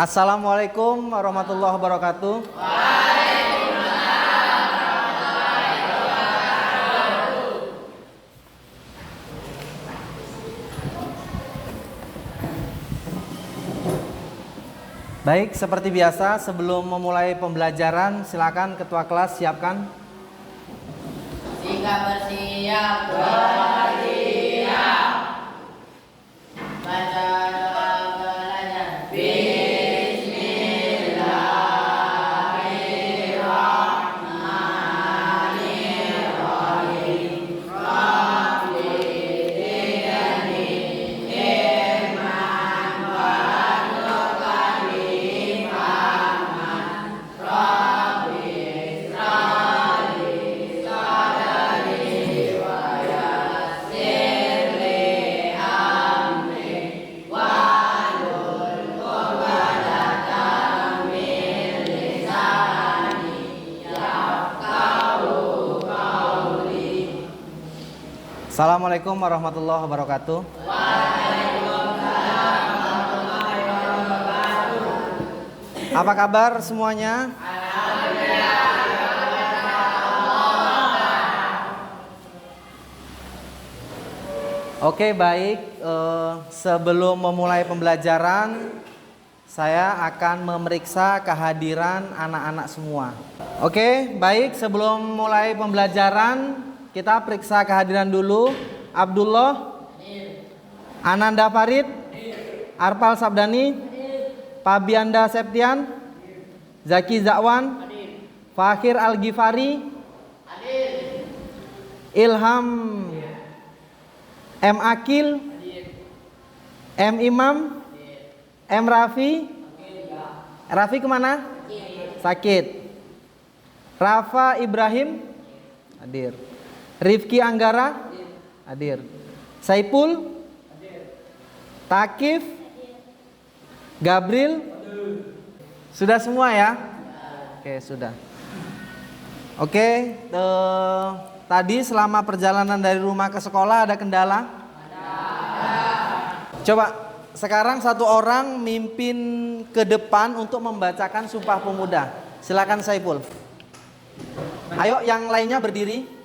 Assalamualaikum warahmatullahi wabarakatuh. Baik, seperti biasa sebelum memulai pembelajaran silakan ketua kelas siapkan. Sikap bersiap, bersiap. Baca doa belajar. Bismillahirrahmanirrahim. Rabbi zidni ilman warzuqni fahman. Rabbi isra'li sadri wa yassir li amri wahlul 'uqdatam min lisani yafqahu qawli. Assalamualaikum warahmatullahi wabarakatuh. Waalaikumsalam warahmatullahi wabarakatuh. Apa kabar semuanya? Oke, baik. Sebelum memulai pembelajaran, saya akan memeriksa kehadiran anak-anak semua. Oke, baik. Sebelum mulai pembelajaran, kita periksa kehadiran dulu. Abdullah, Ananda Farid, Arpal Sabdani, Pabianda Septian, Zaki Zakwan, Fakhir Al-Ghifari, Ilham M. Akil, M. Imam, M. Rafi. Rafi kemana? Sakit. Rafa Ibrahim hadir. Rifki Anggara hadir. Saipul, Takif, Gabriel. Sudah semua ya? Oke, sudah. Oke, tadi selama perjalanan dari rumah ke sekolah ada kendala? Coba sekarang satu orang mimpin ke depan untuk membacakan Sumpah Pemuda. Silakan Saipul. Ayo yang lainnya berdiri.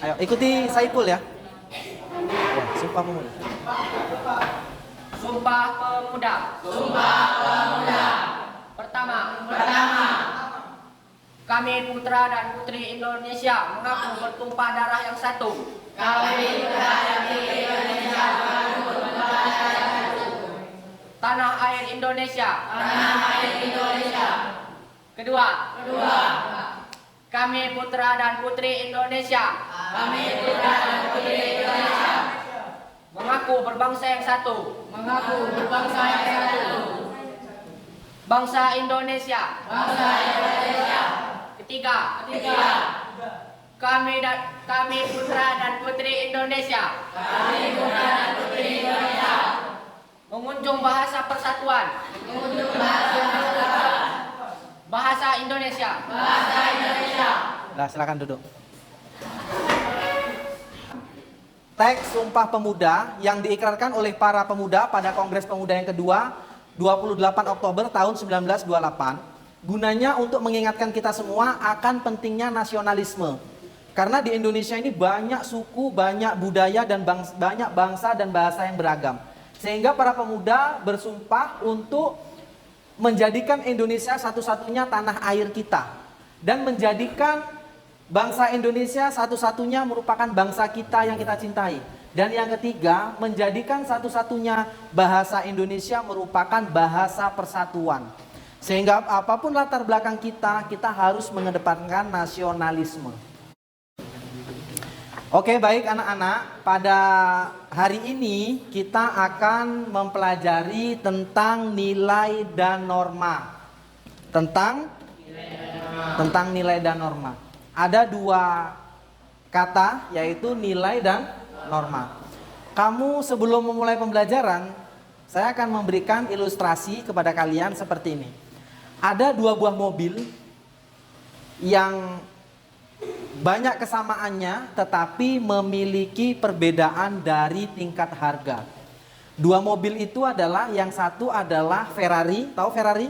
Ayo ikuti Saipul ya. Ya, Sumpah Pemuda. Sumpah Pemuda. Sumpah Pemuda. Pertama. Kami putra dan putri Indonesia mengaku bertumpah darah yang satu. Kami putra dan putri Indonesia mengaku bertumpah darah yang satu. Tanah air Indonesia. Tanah air Indonesia. Kedua. Kami putra dan putri Indonesia. Kami putra dan putri Indonesia. Mengaku berbangsa yang satu. Mengaku berbangsa yang satu. Bangsa Indonesia. Bangsa Indonesia. Ketiga. Kami putra dan putri Indonesia. Kami putra dan putri Indonesia. Mengunjung bahasa persatuan. Mengunjung bahasa persatuan. Bahasa Indonesia. Bahasa Indonesia. Nah, silakan duduk. Teks Sumpah Pemuda yang diikrarkan oleh para pemuda pada Kongres Pemuda yang kedua 28 Oktober tahun 1928 gunanya untuk mengingatkan kita semua akan pentingnya nasionalisme. Karena di Indonesia ini banyak suku, banyak budaya dan banyak bangsa dan bahasa yang beragam. Sehingga para pemuda bersumpah untuk menjadikan Indonesia satu-satunya tanah air kita dan menjadikan bangsa Indonesia satu-satunya merupakan bangsa kita yang kita cintai. Dan yang ketiga, menjadikan satu-satunya bahasa Indonesia merupakan bahasa persatuan. Sehingga apapun latar belakang kita harus mengedepankan nasionalisme. Oke, baik anak-anak, pada hari ini kita akan mempelajari tentang nilai dan norma. Tentang nilai dan norma. Ada dua kata, yaitu nilai dan norma. Kamu sebelum memulai pembelajaran, saya akan memberikan ilustrasi kepada kalian seperti ini. Ada dua buah mobil yang banyak kesamaannya tetapi memiliki perbedaan dari tingkat harga. Dua mobil itu adalah, yang satu adalah Ferrari, tahu Ferrari?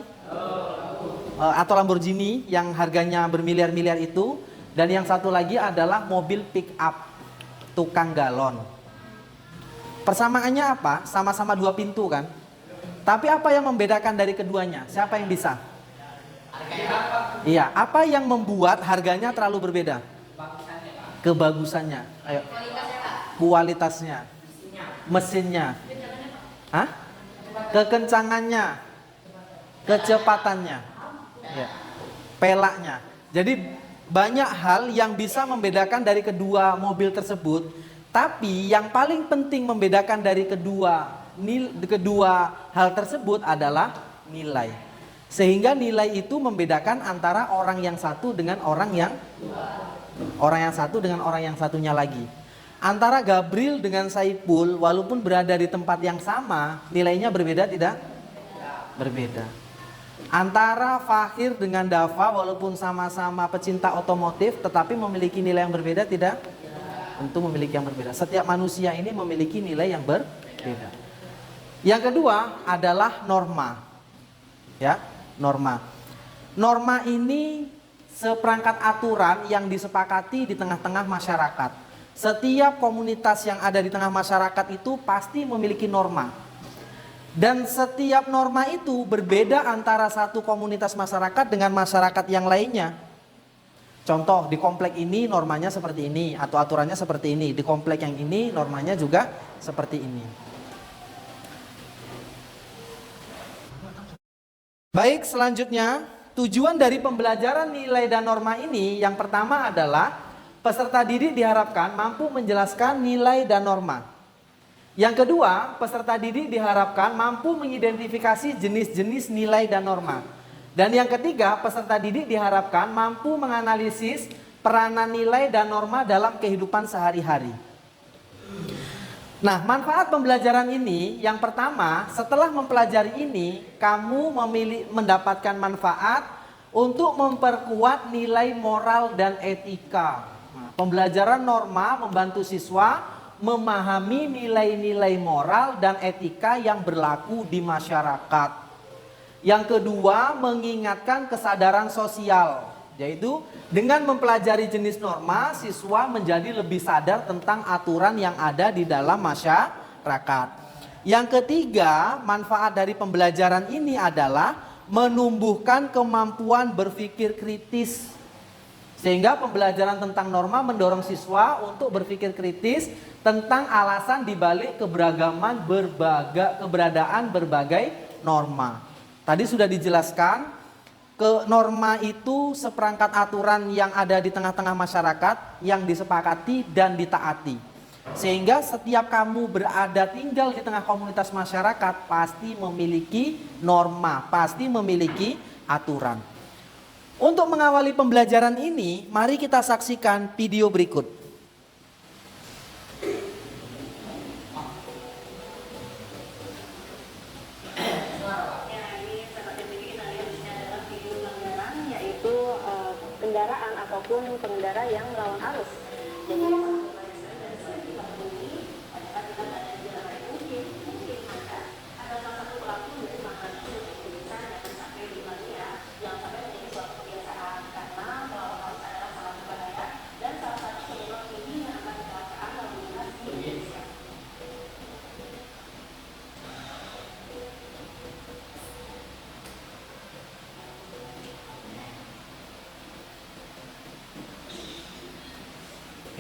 Atau Lamborghini yang harganya bermiliar-miliar itu. Dan yang satu lagi adalah mobil pick up, tukang galon. Persamaannya apa? Sama-sama dua pintu kan? Tapi apa yang membedakan dari keduanya? Siapa yang bisa? Iya, apa yang membuat harganya terlalu berbeda? Kebagusannya. Ayo. Kualitasnya. Mesinnya. Hah? Kekencangannya. Kecepatannya. Ya. Pelaknya. Jadi banyak hal yang bisa membedakan dari kedua mobil tersebut. Tapi yang paling penting membedakan dari kedua hal tersebut adalah nilai. Sehingga nilai itu membedakan antara orang yang satu dengan orang yang satunya lagi. Antara Gabriel dengan Saipul, walaupun berada di tempat yang sama, nilainya berbeda tidak? Berbeda. Antara Fahir dengan Dava, walaupun sama-sama pecinta otomotif, tetapi memiliki nilai yang berbeda tidak? Tentu memiliki yang berbeda. Setiap manusia ini memiliki nilai yang berbeda. Yang kedua adalah norma. Ya, norma. Norma ini seperangkat aturan yang disepakati di tengah-tengah masyarakat. Setiap komunitas yang ada di tengah masyarakat itu pasti memiliki norma. Dan setiap norma itu berbeda antara satu komunitas masyarakat dengan masyarakat yang lainnya. Contoh, di komplek ini normanya seperti ini atau aturannya seperti ini. Di komplek yang ini normanya juga seperti ini. Baik, selanjutnya tujuan dari pembelajaran nilai dan norma ini yang pertama adalah peserta didik diharapkan mampu menjelaskan nilai dan norma. Yang kedua, peserta didik diharapkan mampu mengidentifikasi jenis-jenis nilai dan norma. Dan yang ketiga, peserta didik diharapkan mampu menganalisis peranan nilai dan norma dalam kehidupan sehari-hari. Nah, manfaat pembelajaran ini yang pertama, setelah mempelajari ini, kamu mendapatkan manfaat untuk memperkuat nilai moral dan etika. Nah, pembelajaran norma membantu siswa memahami nilai-nilai moral dan etika yang berlaku di masyarakat. Yang kedua, mengingatkan kesadaran sosial, yaitu dengan mempelajari jenis norma, siswa menjadi lebih sadar tentang aturan yang ada di dalam masyarakat. Yang ketiga, manfaat dari pembelajaran ini adalah menumbuhkan kemampuan berpikir kritis. Sehingga pembelajaran tentang norma mendorong siswa untuk berpikir kritis tentang alasan dibalik keberadaan berbagai norma. Tadi sudah dijelaskan, norma itu seperangkat aturan yang ada di tengah-tengah masyarakat yang disepakati dan ditaati. Sehingga setiap kamu berada tinggal di tengah komunitas masyarakat pasti memiliki norma, pasti memiliki aturan. Untuk mengawali pembelajaran ini, mari kita saksikan video berikut. Yaitu kendaraan ataupun pengendara yang melawan arus. Jadi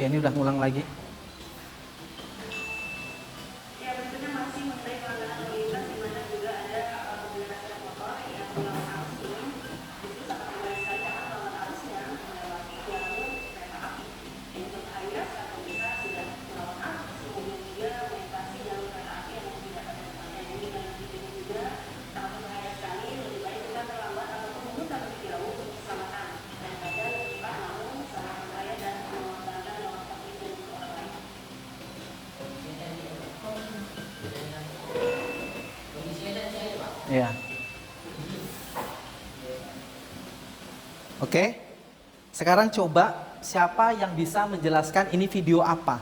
Ya, ini udah ngulang lagi. ya tentunya masih mengenai pelanggaran lalu lintas di mana juga ada pengendara motor yang melawan arus ini. Itu sangat berbahaya sekali karena melawan arusnya melewati jalur kereta api. Yang berbahaya karena bisa sudah melawan arus, kemudian juga melintasi jalur kereta api yang tidak ada depannya. Jadi dengan ini juga sangat berbahaya sekali. Lebih baik kita terlambat ataupun mundur terlebih dahulu untuk keselamatan daripada terlibat namun sangat berbahaya dan mengorbankan nyawa sendiri dan juga orang lain. Ya. Oke. Sekarang coba siapa yang bisa menjelaskan ini video apa?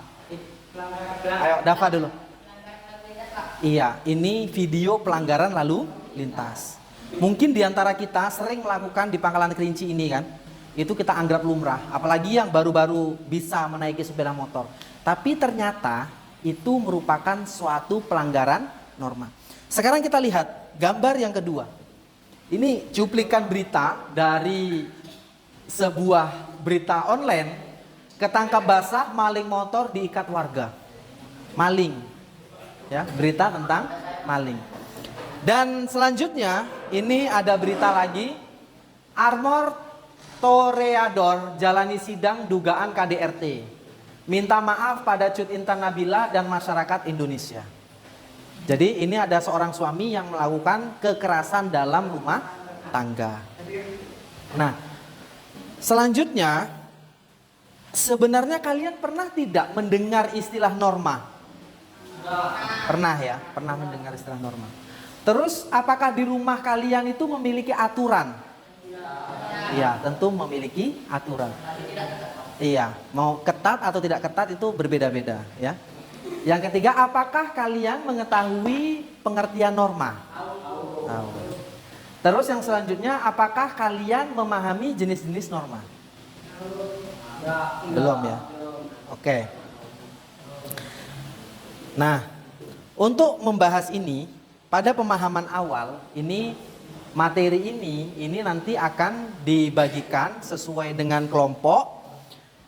Ayo, Dava dulu. Iya, ini video pelanggaran lalu lintas. Mungkin di antara kita sering melakukan di Pangkalan Kerinci ini kan, itu kita anggap lumrah. Apalagi yang baru-baru bisa menaiki sepeda motor. Tapi ternyata itu merupakan suatu pelanggaran norma. Sekarang kita lihat gambar yang kedua. Ini cuplikan berita dari sebuah berita online. Ketangkap basah maling motor diikat warga. Maling. Ya, berita tentang maling. Dan selanjutnya ini ada berita lagi, Armor Toreador jalani sidang dugaan KDRT, minta maaf pada Cut Intan Nabila dan masyarakat Indonesia. Jadi ini ada seorang suami yang melakukan kekerasan dalam rumah tangga. Nah, selanjutnya sebenarnya kalian pernah tidak mendengar istilah norma? Pernah ya, pernah mendengar istilah norma. Terus apakah di rumah kalian itu memiliki aturan? Iya, tentu memiliki aturan. Iya, mau ketat atau tidak ketat itu berbeda-beda ya. Yang ketiga, apakah kalian mengetahui pengertian norma? Tahu. Terus yang selanjutnya, apakah kalian memahami jenis-jenis norma? Belum ya? Oke. Nah, untuk membahas ini, pada pemahaman awal, materi ini nanti akan dibagikan sesuai dengan kelompok.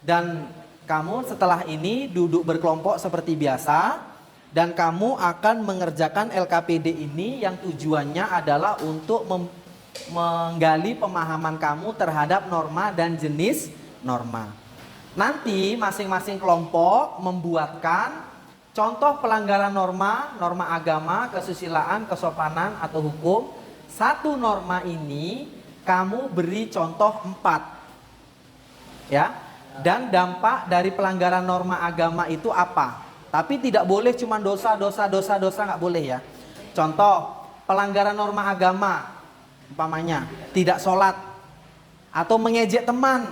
Dan kamu setelah ini duduk berkelompok seperti biasa. Dan kamu akan mengerjakan LKPD ini yang tujuannya adalah untuk menggali pemahaman kamu terhadap norma dan jenis norma. Nanti masing-masing kelompok membuatkan contoh pelanggaran norma, norma agama, kesusilaan, kesopanan, atau hukum. Satu norma ini kamu beri contoh 4. Ya. Dan dampak dari pelanggaran norma agama itu apa? Tapi tidak boleh cuma dosa nggak boleh ya. Contoh, pelanggaran norma agama, umpamanya tidak sholat atau mengejek teman,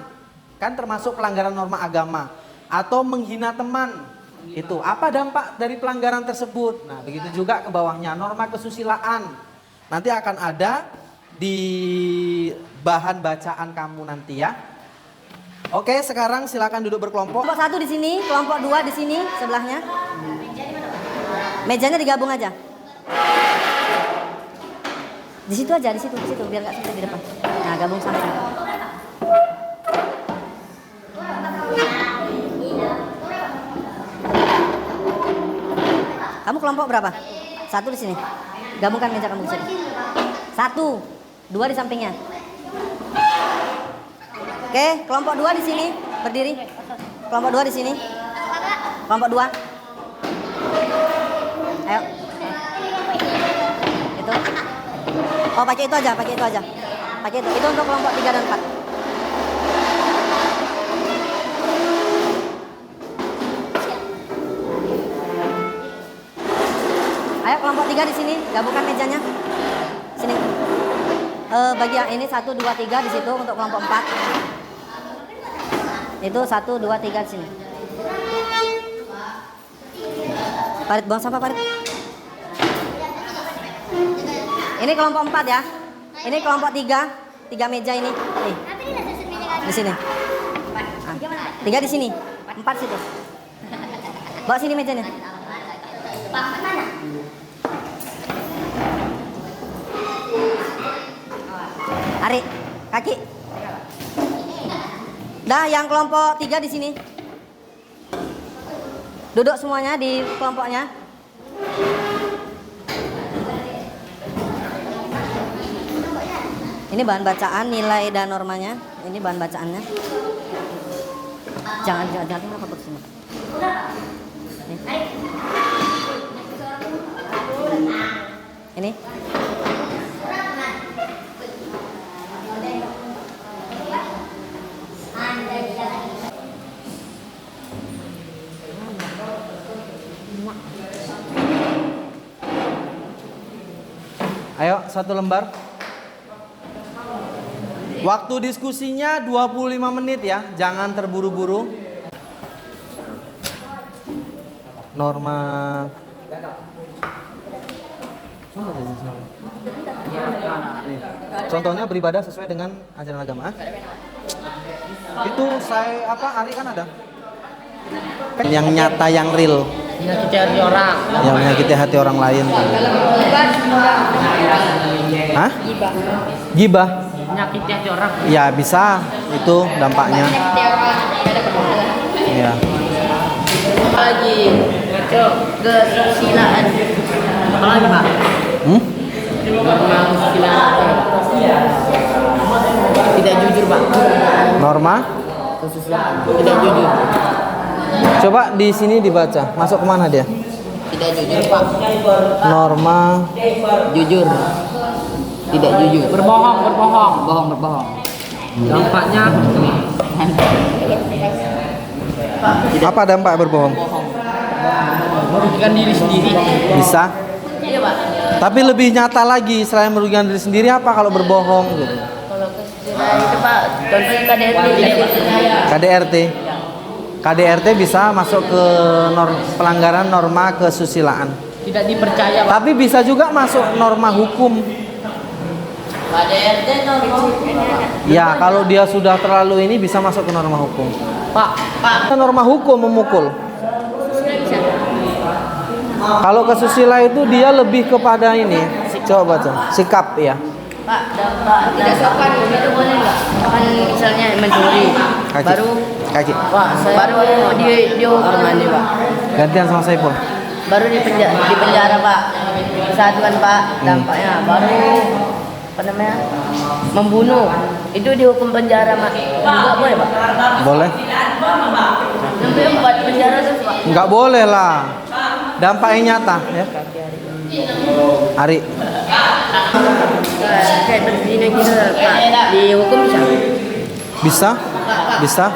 kan termasuk pelanggaran norma agama. Atau menghina teman. Itu apa dampak dari pelanggaran tersebut? Nah, begitu juga ke bawahnya norma kesusilaan. Nanti akan ada di bahan bacaan kamu nanti ya. Oke, sekarang silakan duduk berkelompok. Kelompok 1 di sini, kelompok 2 di sini sebelahnya. Mejanya digabung aja. Di situ aja, di situ biar nggak susah di depan. Nah, gabung sama. Kamu kelompok berapa? 1 di sini. Gabungkan meja kamu di sini. 1, 2 di sampingnya. Oke, kelompok 2 di sini berdiri. Kelompok 2 di sini. Kelompok 2. Ayo. Itu. Oh, pakai itu aja. Pakai itu. Itu untuk kelompok 3 dan 4. Ayo kelompok 3 di sini, gabungkan mejanya. Sini. Bagi yang ini 1 2 3 di situ untuk kelompok 4. Itu 1 2 3 di sini. Parit, buang sampah Parit. Ini kelompok 4 ya. Ini kelompok 3 meja ini. Nih. Di sini. 3 di sini. 4 situ. Bawa sini mejanya. Tarik kaki. Dah, yang kelompok 3 di sini. Duduk semuanya di kelompoknya. Ini bahan bacaan nilai dan normanya. Ini bahan bacaannya. Jangan kenapa ke sini. Ini. Ayo, 1 lembar. Waktu diskusinya 25 menit ya, jangan terburu-buru. Norma Contohnya beribadah sesuai dengan ajaran agama. Itu saya Ari kan ada. Yang nyata, yang real. Menyakiti hati orang. Yang menyakiti hati orang lain. Hah? Gibah. Menyakiti hati orang. Ya bisa, itu dampaknya. Iya. Lagi kesusilaan. Apa lagi Pak? Tidak jujur Pak. Norma. Kesusilaan. Tidak jujur. Coba di sini dibaca. Masuk kemana dia? Tidak jujur Pak. Norma. Jujur. Tidak jujur. Berbohong. Berbohong. Dampaknya Apa dampak berbohong? merugikan diri sendiri. Bisa. Iya Pak. Tapi lebih nyata lagi selain merugikan diri sendiri apa kalau berbohong gitu? Kalau kesusilaan itu Pak, contohnya KDRT. KDRT. KDRT bisa masuk ke pelanggaran norma kesusilaan. Tidak dipercaya Pak. Tapi bisa juga masuk norma hukum. KDRT norma. Ya, kalau dia sudah terlalu ini bisa masuk ke norma hukum. Pak. Norma hukum memukul. Kalau kesusila itu dia lebih kepada ini. Coba baca. Sikap ya. Pak, dampak tidak sopan itu boleh nggak? Kan misalnya mencuri, Kaki. Kaki. Pak, baru dihukum nih Pak. Gantian sama Saiful. Baru di penjara Pak. Kesatuan Pak, dampaknya baru apa namanya? Membunuh. Itu dihukum penjara Pak. Enggak boleh Pak. Boleh? Sampai 4 penjara terus Pak. Enggak boleh lah. Dampaknya nyata ya. Ari. Kayak berzina gitu Pak. Dihukum bisa. Bisa? Bisa?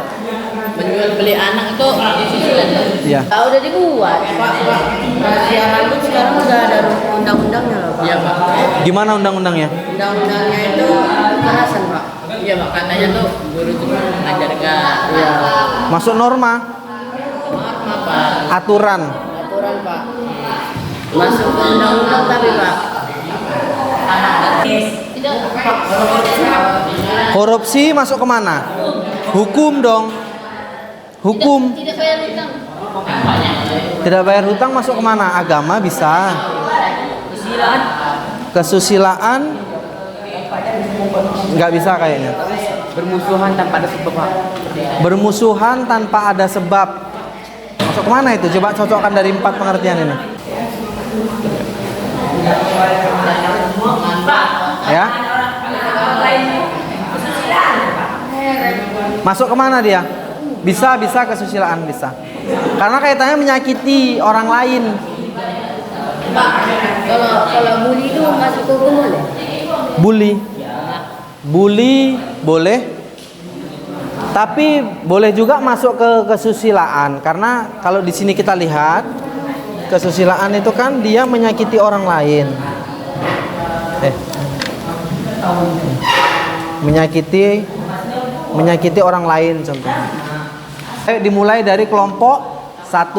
Menjual beli anak itu Iya. udah dibuat Pak. Rahasia rambut sekarang udah ada undang-undangnya loh Pak. Iya Pak. Gimana undang-undangnya? Undang-undangnya itu kekerasan Pak. Iya Pak, katanya tuh guru itu mengajarkan. Iya. Masuk norma, Norma Pak. aturan. Aturan Pak. Masuk ke undang-undang tapi Pak. Korupsi masuk kemana? Hukum dong. Hukum. Tidak bayar hutang. Tidak bayar hutang masuk kemana? Agama bisa. Kesusilaan nggak bisa kayaknya. Bermusuhan tanpa ada sebab Pak. Bermusuhan tanpa ada sebab. Masuk kemana itu? Coba cocokkan dari 4 pengertian ini. Ya. Masuk kemana dia? Bisa kesusilaan bisa. Karena kaitannya menyakiti orang lain. Pak, kalau bully itu masuk ke hukum boleh? Bully boleh. Tapi boleh juga masuk ke kesusilaan karena kalau di sini kita lihat kesusilaan itu kan dia menyakiti orang lain. Menyakiti orang lain contohnya. Dimulai dari kelompok 1.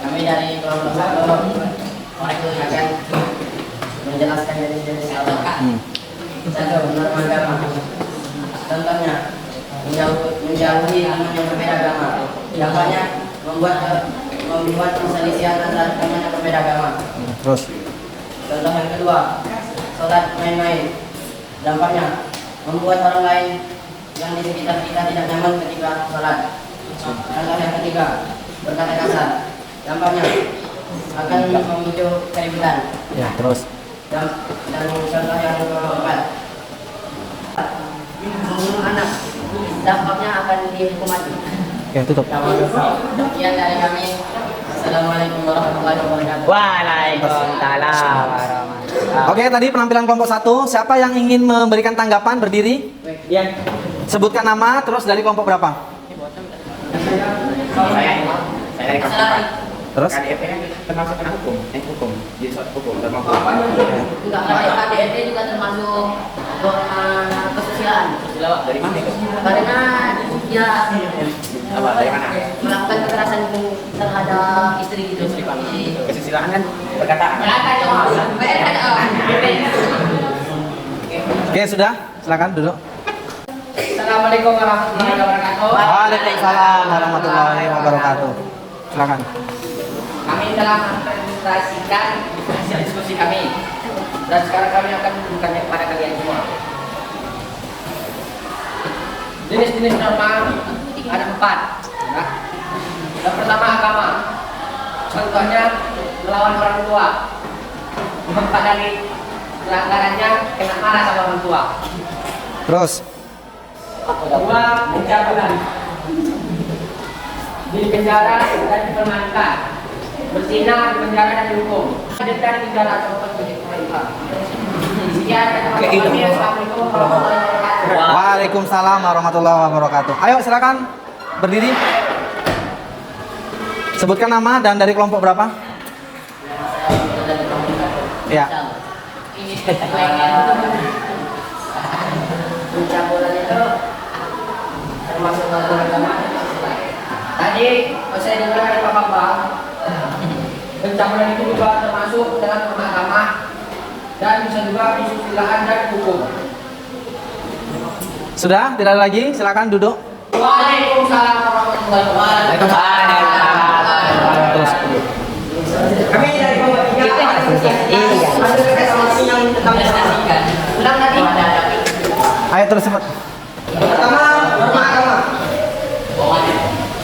Kami dari kelompok 1 akan menjelaskan jenis-jenis agama. Satu, norma agama. Contohnya, menjauhi teman yang berbeda agama. Dampaknya membuat perselisihan antara teman yang berbeda agama. Terus. Contoh yang kedua, sholat main-main. Dampaknya membuat orang lain yang di sekitar kita tidak nyaman ketika sholat. Contoh yang ketiga, berkata kasar. Dampaknya akan memicu keributan. Ya, terus. Dan contoh yang keempat, membunuh anak. Dampaknya akan dihukum mati. Oke, tutup. Sekian dari kami. Assalamualaikum warahmatullahi wabarakatuh. Waalaikumsalam. Oke, tadi penampilan kelompok 1. Siapa yang ingin memberikan tanggapan berdiri? Ya, Sebutkan nama, terus dari kelompok berapa? saya dari kelompok Terus? KDRT kan termasuk anak hukum, jadi soal hukum termasuk. Enggak, KDRT juga termasuk kesusilaan. Dari mana itu? Karena dia Apa? Dari mana? melakukan kekerasan terhadap istri gitu. Kesusilaan kan perkataan. Oke, sudah. Silakan duduk. Assalamualaikum warahmatullahi wabarakatuh. Waalaikumsalam warahmatullahi wabarakatuh. Silakan. Kami telah mempresentasikan hasil diskusi kami. Dan sekarang kami akan menunjukkannya kepada kalian semua. Jenis-jenis norma ada 4. Ya. Yang pertama agama. Contohnya melawan orang tua. 4 dari pelanggarannya kena marah sama orang tua. Terus. 2 pencabulan. Di penjara dan dipermainkan. Berzina di penjara dan dihukum. Denda di penjara atau pemerintah. Sekian, Assalamualaikum warahmatullahi wabarakatuh. Waalaikumsalam warahmatullahi wabarakatuh. Ayo silakan berdiri. Sebutkan nama dan dari kelompok berapa? Ya. Ini pencabulan itu termasuk agama. Tadi saya dengar dari Pak Bambang, pencabulan itu juga termasuk dalam norma agama dan bisa juga kesusilaan dan hukum. Sudah? Tidak ada lagi? Silakan duduk. Waalaikumsalam warahmatullahi wabarakatuh. Terus. Kami dari kelompok 3 ada resolusi yang tentang presentasikan. Ulang tadi. Ayo terus cepat. Pertama, norma agama.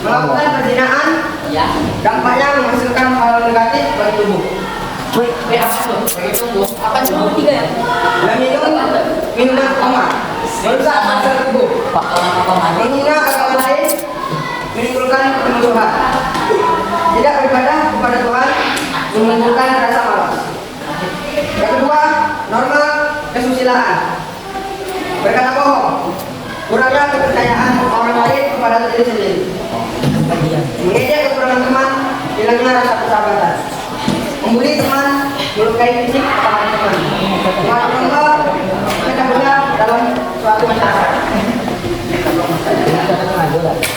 Melakukan perzinahan, dampaknya menghasilkan hal negatif bagi tubuh. Apa tuh? Bagi tubuh. Apa tuh? 3 ya? Meminum minuman khamar, merusak masa tubuh, menghina agama lain, menimbulkan kemusuhan, tidak beribadah kepada Tuhan, menimbulkan rasa malas. Yang kedua, norma kesusilaan. Berkata bohong, kurangnya kepercayaan orang lain kepada diri sendiri, mengejek kekurangan teman, hilangnya rasa persahabatan, membuli teman, melukai fisik kepada teman, mengatur mencampurnya dalam suatu masyarakat.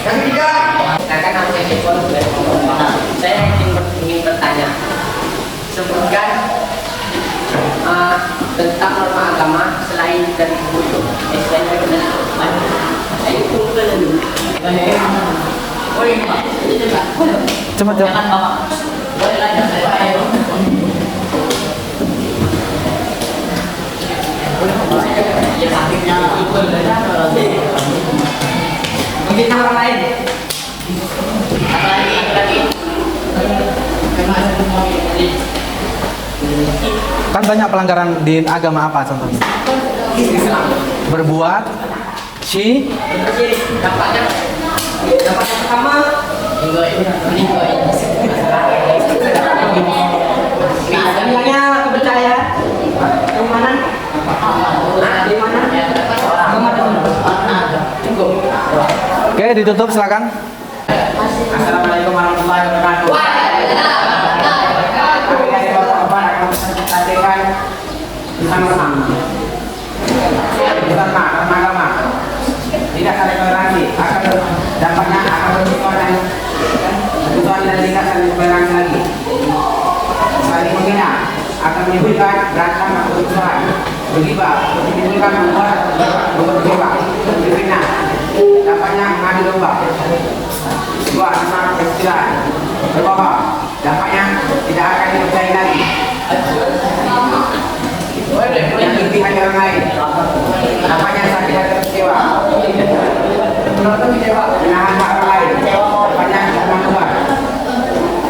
Yang ketiga, saya ingin bertanya, sebutkan tentang norma agama selain dari buku itu. Selain dari ayo kumpul dulu. Cepat cepat. Mungkin orang lain. Kan banyak pelanggaran di agama apa contohnya? Berbuat Dampaknya pertama hilangnya kepercayaan, keimanan, Oke, ditutup silakan. Assalamualaikum warahmatullahi wabarakatuh. Kami dari Bapak akan presentasikan tentang norma agama. Tidak saling toleransi, akan dampaknya akan bersifat dan kebutuhan dan tidak saling toleransi lagi. Saling menghina akan menimbulkan berantem atau permusuhan, bergibah menimbulkan membuat kecewa, berfitnah, dampaknya mengadu domba. Dua, tentang kesusilaan, berbohong, dampaknya tidak akan dipercayai lagi. Yang penting hanya orang lain, dampaknya sakit dan kecewa. Menahan hak orang lain, dampaknya hukuman Tuhan.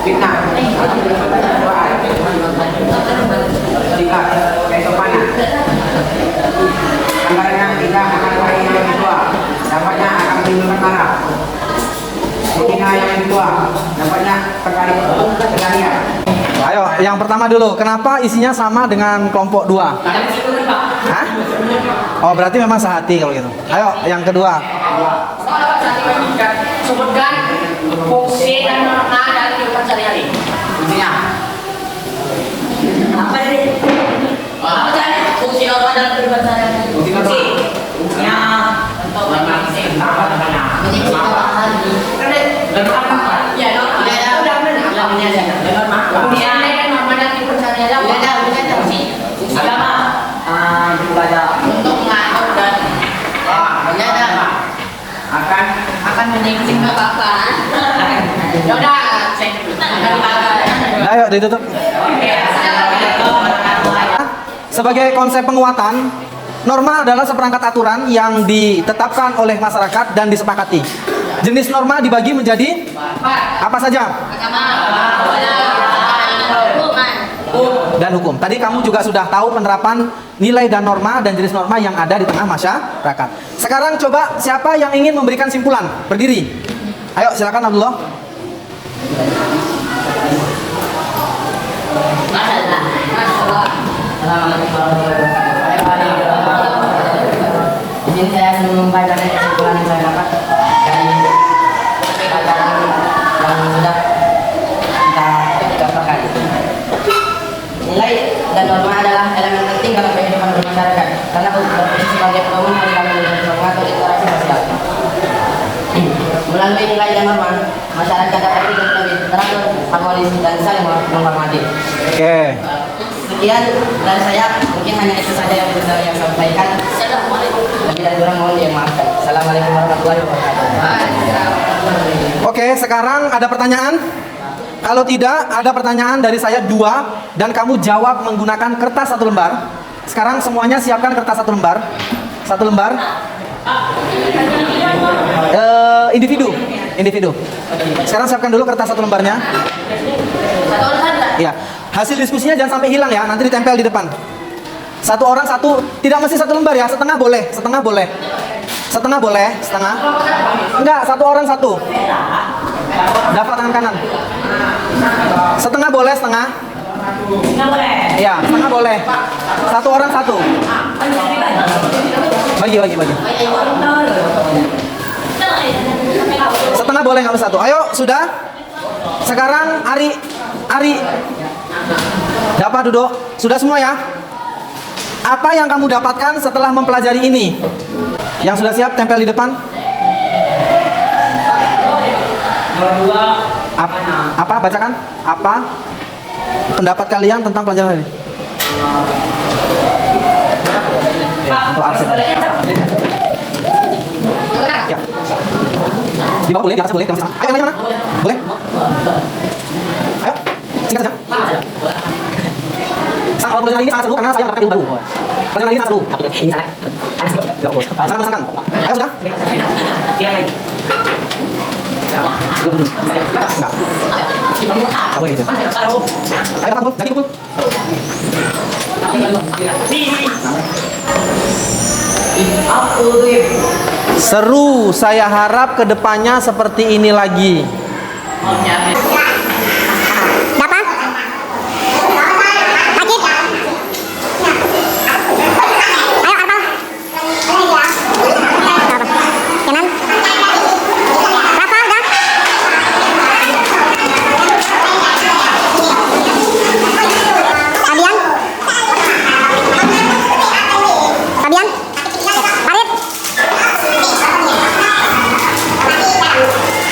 Fitnah, doa, tiga, kesopanan. Anggarannya tidak akan lagi yang kedua, dampaknya akan menimbulkan marah. Menghina yang kedua, dampaknya terkait berlarian. Ayo, yang pertama dulu. Kenapa isinya sama dengan kelompok 2? Hah? Oh, berarti memang sehati kalau gitu. Ayo, yang kedua. sebutkan fungsi dan makna dalam kehidupan sehari-hari. dalam peribahasa yang fungsinya untuk menyimpulkan untuk mengatur dan akan menyingkirkan bapak. Yaudah, Ayo ditutup. Sebagai konsep penguatan, norma adalah seperangkat aturan yang ditetapkan oleh masyarakat dan disepakati. Jenis norma dibagi menjadi apa saja? Dan hukum. Tadi kamu juga sudah tahu penerapan nilai dan norma dan jenis norma yang ada di tengah masyarakat. Sekarang coba siapa yang ingin memberikan simpulan? Berdiri. Ayo silakan Abdullah. Jadi saya membacakan kesimpulan yang saya dapat dari pelajaran yang sudah kita dapatkan. Nilai dan norma adalah elemen penting dalam kehidupan bermasyarakat karena berfungsi sebagai pedoman dalam mengatur interaksi sosial. Melalui nilai dan norma, masyarakat dapat hidup lebih teratur, harmonis, dan saling menghormati. Oke. Sekian dari saya, mungkin hanya itu saja yang bisa saya sampaikan. Lebih dari kurang mohon dimaafkan. Assalamualaikum warahmatullahi wabarakatuh. Oke, sekarang ada pertanyaan? Kalau tidak, ada pertanyaan dari saya 2 dan kamu jawab menggunakan kertas 1 lembar. Sekarang semuanya siapkan kertas 1 lembar. 1 lembar. Individu. Sekarang siapkan dulu kertas 1 lembarnya. Ya. Hasil diskusinya jangan sampai hilang ya, nanti ditempel di depan. 1 orang 1, tidak mesti 1 lembar ya, setengah boleh. Setengah. Enggak, 1 orang 1. Dapat tangan kanan. Setengah boleh, setengah. Iya, setengah boleh. 1 orang 1. Bagi. Setengah boleh, nggak bisa 1. Ayo, sudah. Sekarang Ari. Dapat duduk. Sudah semua ya? Apa yang kamu dapatkan setelah mempelajari ini? Yang sudah siap tempel di depan. Apa? Bacakan. Apa pendapat kalian tentang pelajaran ini? Ya, untuk absen. Ya. Di bawah boleh, di atas boleh, di atas. Ayo, yang mana? Boleh? Ayo, singkat saja. Kalau pelajaran ini sangat seru karena saya mendapatkan ilmu baru. Pelajaran ini sangat seru. Ini sangat menyenangkan. Ayo sudah. Enggak. Apa gitu? Ayo pukul, lagi pukul. Seru, saya harap kedepannya seperti ini lagi. Dapat? Sakit? Ayo Arpal. Kanan. Rafa udah? Fabian? Farid?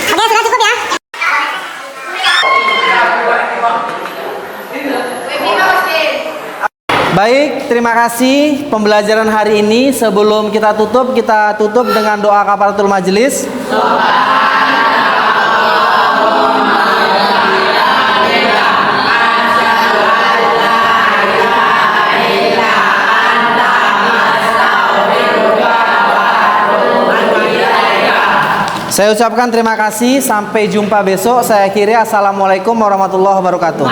Oke, sudah cukup ya? Baik, terima kasih pembelajaran hari ini. Sebelum kita tutup dengan doa kafaratul majelis. Saya ucapkan terima kasih. Sampai jumpa besok. Saya akhiri. Assalamualaikum warahmatullahi wabarakatuh.